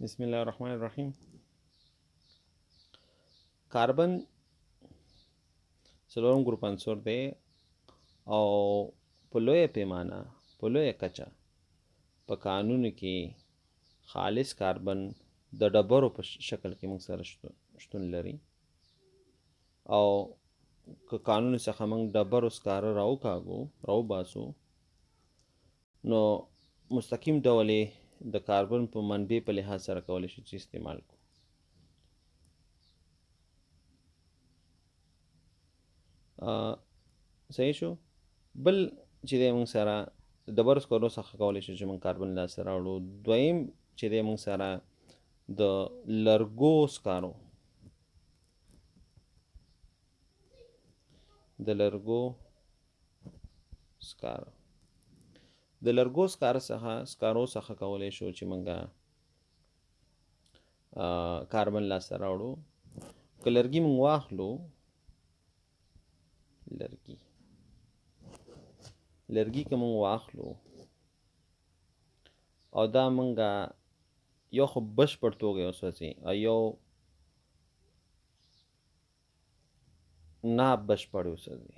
بسم الله الرحمن الرحیم. کاربن څلورم ګروپ عنصر دی او په لویه پیمانه په لویه کچه په کانونو کې خالص کاربن د ډبرو په شکل کې موږ سره شتون لري او که کانونو څخه موږ ډبرو سکاره راوباسو نو مستقیم ډول د کاربن په منبع په لحاظ سره کولی شو چې استعمال کړو. صحیح شو. بل چې دی موږ سره د ډبرو سکرو څخه کولی شو چې موږ کاربن لاسته راوړو. دویم چې دی موږ سره د لرګو سکاره څخه کولی شو چې موږ کاربن لاسته راوړو. که لرګي موږ واخلو لرګي که موږ واخلو او دا موږ یو خو بشپړ توګه وسوځي او یو نه بشپړ وسوځي،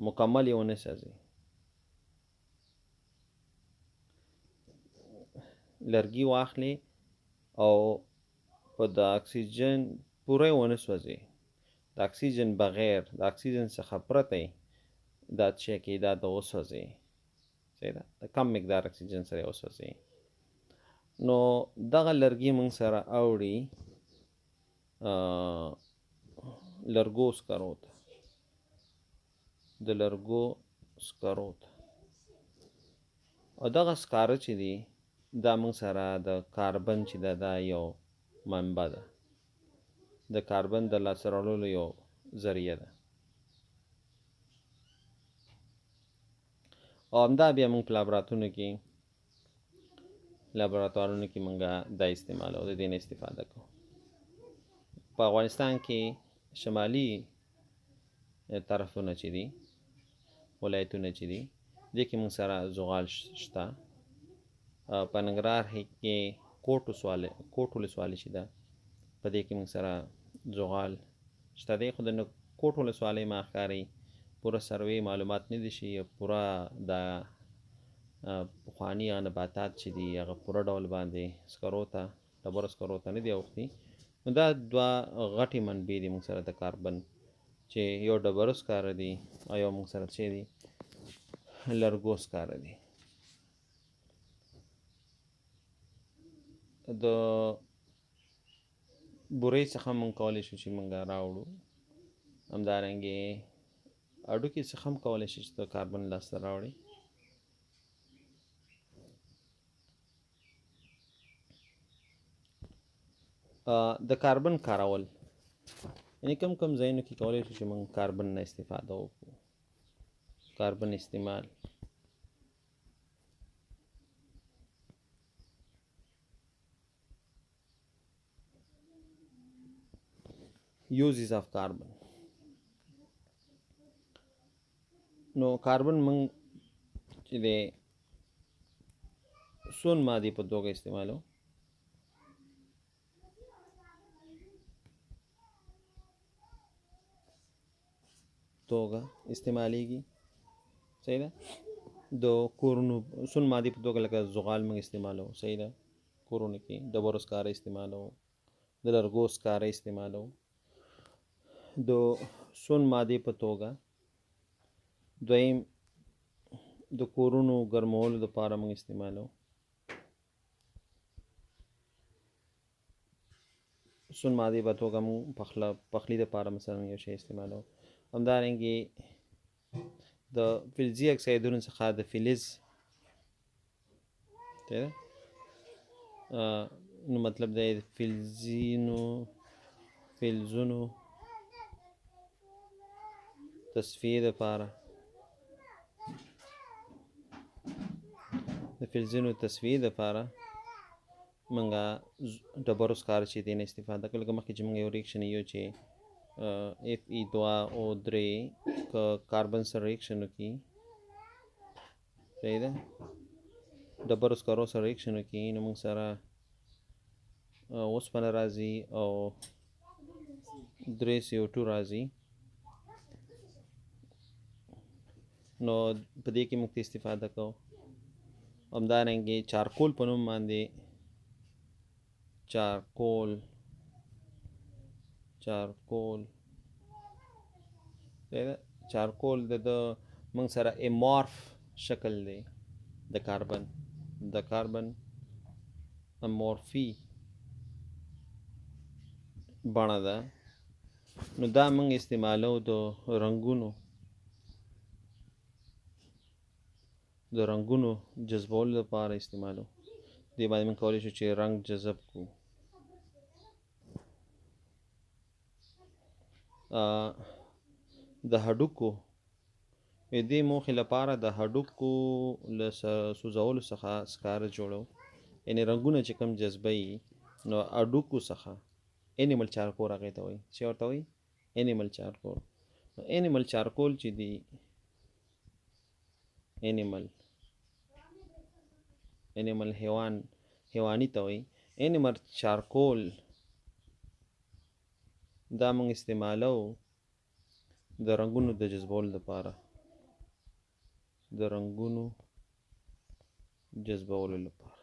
مکمل یې ونه سوځي. لرګي واخلي او په د اکسیجن پوره ونه سوځي، د اکسیجن بغیر د اکسیجن څخه پرته دا چې کې دا د وسوځي، صحیح ده، د کم مقدار اکسیجن سره وسوځي. نو دغه لرګي موږ سره اوړي لرګو سکرو ته او دغه سکاره چې دي دا موږ سره د کاربن چې دا یو منبع ده، د کاربن د لاسته راوړلو یو ذریعه ده او همدا بیا موږ په لابراتوارونو کې موږ دا استعمالو، د دې نه استفاده کوو. په افغانستان کې شمالي طرفونه چې دي، ولایتونه چې دي، دې کې موږ سره زغال شته. په ننګرهار کې کوټ ولسوالي چې ده په دې کې موږ سره زغال شته دی. خو د کوټ ولسوالۍ ما ښکاري پوره سروې معلومات نه دي شي، پوره د پخواني نباتات چې دي هغه پوره ډول باندې ډبرو سکرو ته نه دي اوښتي. نو دا دوه غټې منبع دي موږ سره د کاربن، چې یو ډبرو سکاره دي او یو موږ سره چې دي لرګو سکاره دي. د بورې څخه موږ کولی شو چې موږ راوړو، همدارنګې هډوکي څخه هم کولی شي چې د کاربن لاسته راوړي. د کاربن کارول یعنی کم ځایونو کې کولی شو چې موږ کاربن نه استفاده وکړو. کاربن استعمال uses of carbon. نو کاربن موږ چې د سون مادې په توګه استعمالیږي، صحیح ده. د کورونو سون مادې په توګه لکه زغال موږ استعمالو، صحیح ده، کورونو کې ډبرو سکاره استعمالو، د لرګو سکاره استعمالو. د سون مادې په توګه دویم د کورونو ګرمولو لپاره موږ استعمالو. سون مادې په توګه موږ پخلي لپاره مثلا یو شی استعمالو. همدارنګې د فلزي اکسایدونو څخه د فلز نو مطلب دی د فلزونو تصفیې لپاره موږ ډبرو سکاره چې دی نه استفاده کوو. لکه مخکې چې موږ یو ریکشن یو چې Fe2O3 که کاربن سره ریکشن وکړي، صحیح ده، ډبرو سکرو سره ریکشن وکړي، نو موږ سره اوسپنه راځي او 3 CO2 راځي. نو په دې کې موږ استفاده کوو. همدارنګې چارکول په نوم باندې چارکول د موږ سره امورف شکل دی د کاربن امورفي بڼه ده. نو دا موږ استعمالو د رنګونو جذبولو لپاره استعمالو. دې باندې موږ کولی شو چې رنګ جذب کړو. د هډوکو دې موخې لپاره د هډوکو له سوځولو څخه سکاره جوړو. یعنې رنګونه چې کوم جذبوي نو هډوکو څخه انیمل چارکول هغې ته وایي. څه ورته وایي؟ انیمل چارکول. انیمل چارکول چې دی انیمل حیواني ته وایي. انیمل چارکول دا موږ استعمالو د رنګونو د جذبولو لپاره.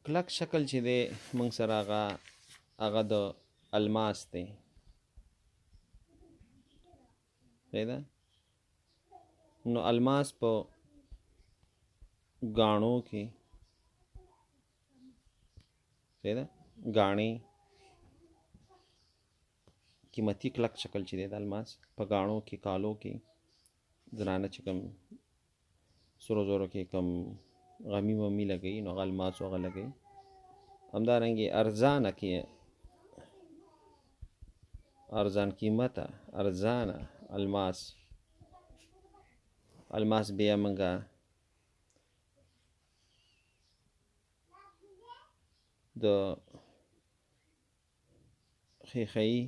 کلک شکل چې دی موږ سره هغه د الماس دی. نو الماس په ګاڼو کې ګاڼې قیمتي کلک شکل چې دی د الماس په ګاڼو کې کالو کې زنانه چې کوم سرو زرو کې کوم غمی ومی لګوي نو هغه الماس هغه لګوي. همدارنګې ارزان قیمته ارزانه الماس بیا موږ د ښيښه‌يي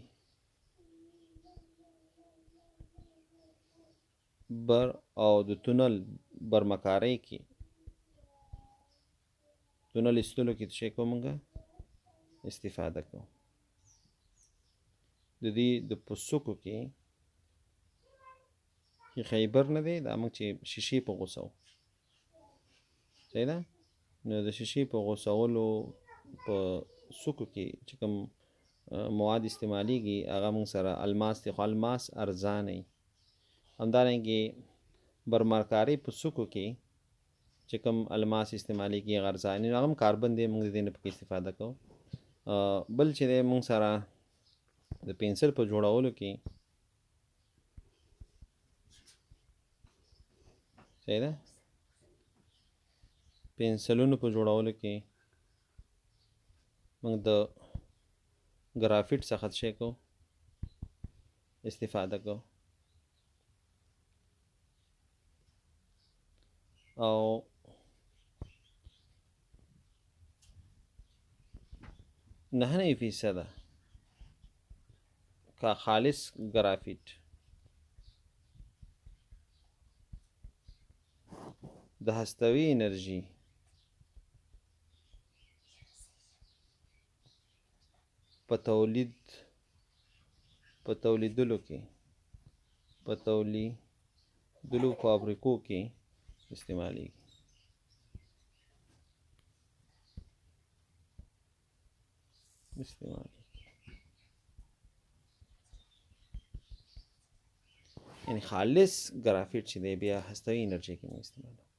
بر او د تونل برمکارۍ کې تونل ایستلو کې څه کوو موږ استفاده کوو. د دې د پوڅکو کې ښيښه‌يي بر نه دی دا موږ چې شیشې په غوڅوو. صحیح ده. نو د شیشې په غوڅولو په څوکو کې چې کوم مواد استعمالیږي هغه موږ سره الماس دی. خو الماس ارزانه وي. همدارنګې برمکارۍ په څوکو کې چې کوم الماس استعمالیږي هغه ارزانه هغه هم کاربن دی. موږ د دې نه پکې استفاده کوو. بل چې دی موږ سره د پنسل په جوړولو کې صحیح ده پنسلونو په جوړولو کې موږ د ګرافیټ څخه څه کوو استفاده کوو. او 99% کا خالص ګرافیټ د هستوي انرژي په تولیدلو فابریکو کې استعمالیږي. یعنی خالص ګرافیټ چې دی بیا هستوي انرژي کې موږ استعمالوو.